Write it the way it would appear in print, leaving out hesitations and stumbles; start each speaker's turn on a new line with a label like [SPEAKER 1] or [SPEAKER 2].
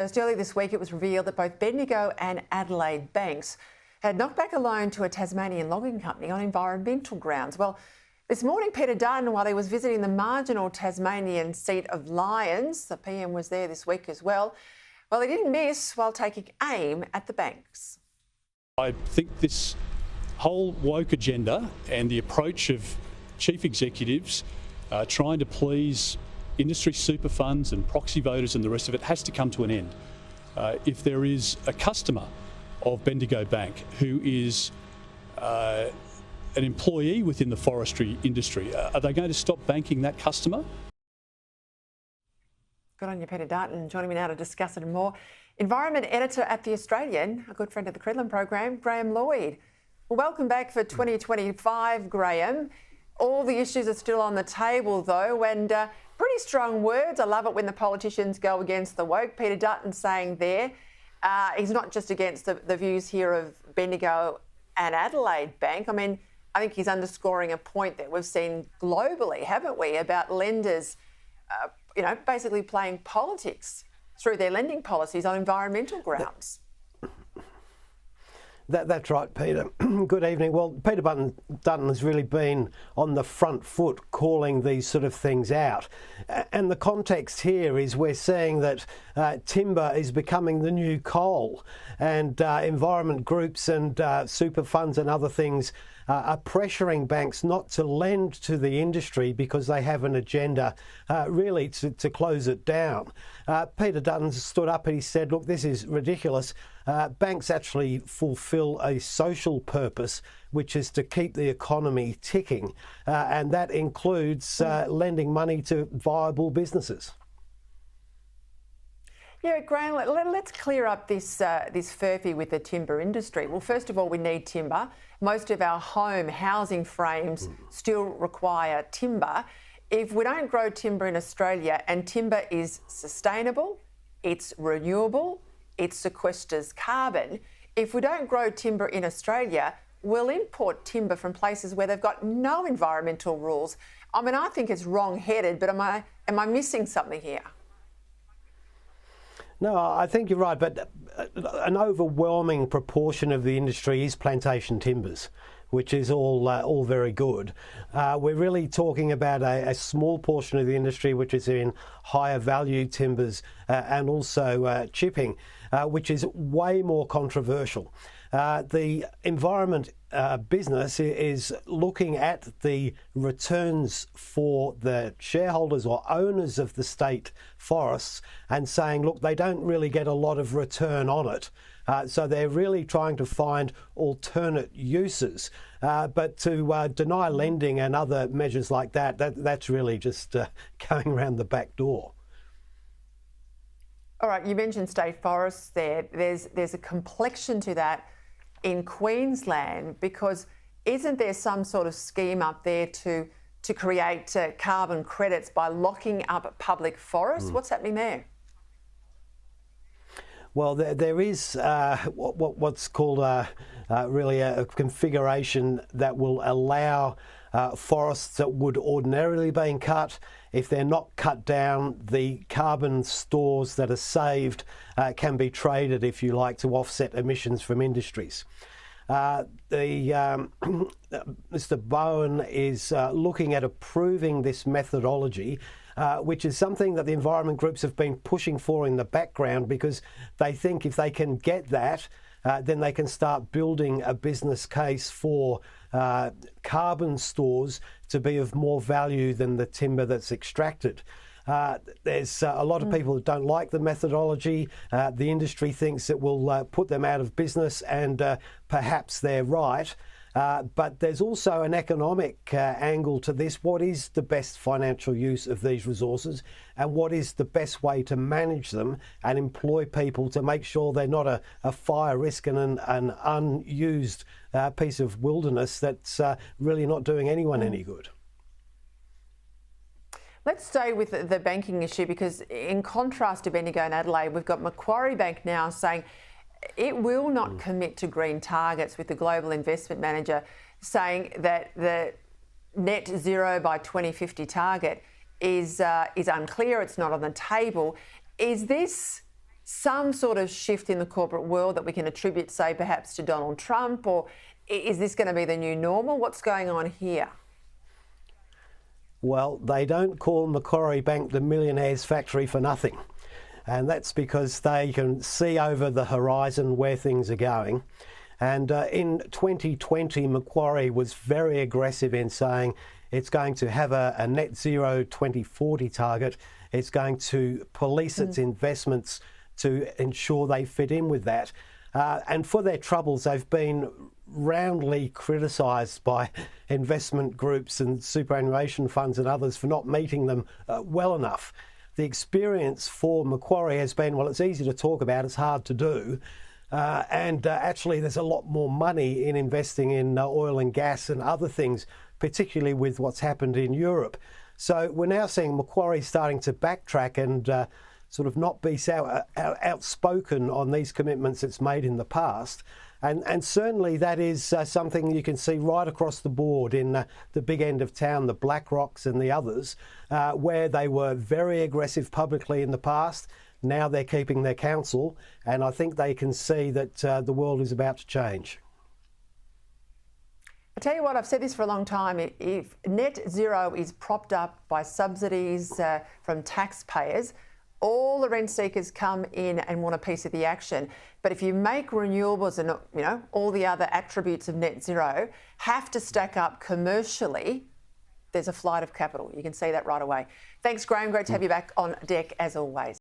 [SPEAKER 1] Just early this week, it was revealed that both Bendigo and Adelaide Banks had knocked back a loan to a Tasmanian logging company on environmental grounds. Well, this morning, Peta Credlin, while he was visiting the marginal Tasmanian seat of Lyons, the PM was there this week as well, he didn't miss while taking aim at the banks.
[SPEAKER 2] I think this whole woke agenda and the approach of chief executives trying to please industry super funds and proxy voters and the rest of it has to come to an end. If there is a customer of Bendigo Bank who is an employee within the forestry industry, are they going to stop banking that customer?
[SPEAKER 1] Good on you, Peta Credlin. Joining me now to discuss it more, Environment Editor at The Australian, a good friend of the Credlin program, Lloyd. Well, welcome back for 2025, Graham. All the issues are still on the table, though, and pretty strong words. I love it when the politicians go against the woke. Peta Credlin saying there, he's not just against the views here of Bendigo and Adelaide Bank. I mean, I think he's underscoring a point that we've seen globally, haven't we, about lenders, basically playing politics through their lending policies on environmental grounds.
[SPEAKER 3] That's right, Peter. Good evening. Well, Peta Credlin has really been on the front foot calling these sort of things out. And the context here is we're seeing that timber is becoming the new coal, and environment groups and super funds and other things are pressuring banks not to lend to the industry because they have an agenda really to close it down. Peta Credlin stood up and he said, look, this is ridiculous. Banks actually fulfil a social purpose, which is to keep the economy ticking, and that includes lending money to viable businesses.
[SPEAKER 1] Yeah, Graham, let's clear up this furphy with the timber industry. Well, first of all, we need timber. Most of our housing frames still require timber. If we don't grow timber in Australia, and timber is sustainable, it's renewable, it sequesters carbon. If we don't grow timber in Australia, we'll import timber from places where they've got no environmental rules. I mean, I think it's wrong-headed, but am I missing something here?
[SPEAKER 3] No, I think you're right, but an overwhelming proportion of the industry is plantation timbers, which is all very good. We're really talking about a small portion of the industry which is in higher value timbers and also chipping, which is way more controversial. The environment business is looking at the returns for the shareholders or owners of the state forests and saying, look, they don't really get a lot of return on it. So they're really trying to find alternate uses. But to deny lending and other measures like that's really just going around the back door.
[SPEAKER 1] All right, you mentioned state forests there. There's a complexion to that in Queensland, because isn't there some sort of scheme up there to create carbon credits by locking up public forests? What's happening there? Well, there is what's called really a configuration that will allow forests that would ordinarily be cut, if they're not cut down, the carbon stores that are saved can be traded, if you like, to offset emissions from industries. Mr. Bowen is looking at approving this methodology, which is something that the environment groups have been pushing for in the background, because they think if they can get that, then they can start building a business case for carbon stores to be of more value than the timber that's extracted. There's a lot of people that don't like the methodology. The industry thinks it will put them out of business, and perhaps they're right. But there's also an economic angle to this. What is the best financial use of these resources, and what is the best way to manage them and employ people to make sure they're not a fire risk and an unused piece of wilderness that's really not doing anyone any good? Let's stay with the banking issue, because in contrast to Bendigo and Adelaide, we've got Macquarie Bank now saying it will not commit to green targets, with the global investment manager saying that the net zero by 2050 target is unclear. It's not on the table. Is this
[SPEAKER 4] some sort of shift in the corporate world that we can attribute, say, perhaps to Donald Trump, or is this going to be the new normal? What's going on here?
[SPEAKER 3] Well, they don't call Macquarie Bank the millionaire's factory for nothing. And that's because they can see over the horizon where things are going. And in 2020, Macquarie was very aggressive in saying it's going to have a net zero 2040 target. It's going to police its investments to ensure they fit in with that. And for their troubles, they've been roundly criticised by investment groups and superannuation funds and others for not meeting them well enough. The experience for Macquarie has been, well, it's easy to talk about, it's hard to do. Actually, there's a lot more money in investing in oil and gas and other things, particularly with what's happened in Europe. So we're now seeing Macquarie starting to backtrack and sort of not be so outspoken on these commitments it's made in the past. And certainly that is something you can see right across the board in the big end of town, the BlackRocks and the others, where they were very aggressive publicly in the past. Now they're keeping their counsel, and I think they can see that the world is about to change.
[SPEAKER 4] I tell you what, I've said this for a long time. If net zero is propped up by subsidies from taxpayers, all the rent seekers come in and want a piece of the action. But if you make renewables and all the other attributes of net zero have to stack up commercially, there's a flight of capital. You can see that right away. Thanks, Graham. Great to have you back on deck as always.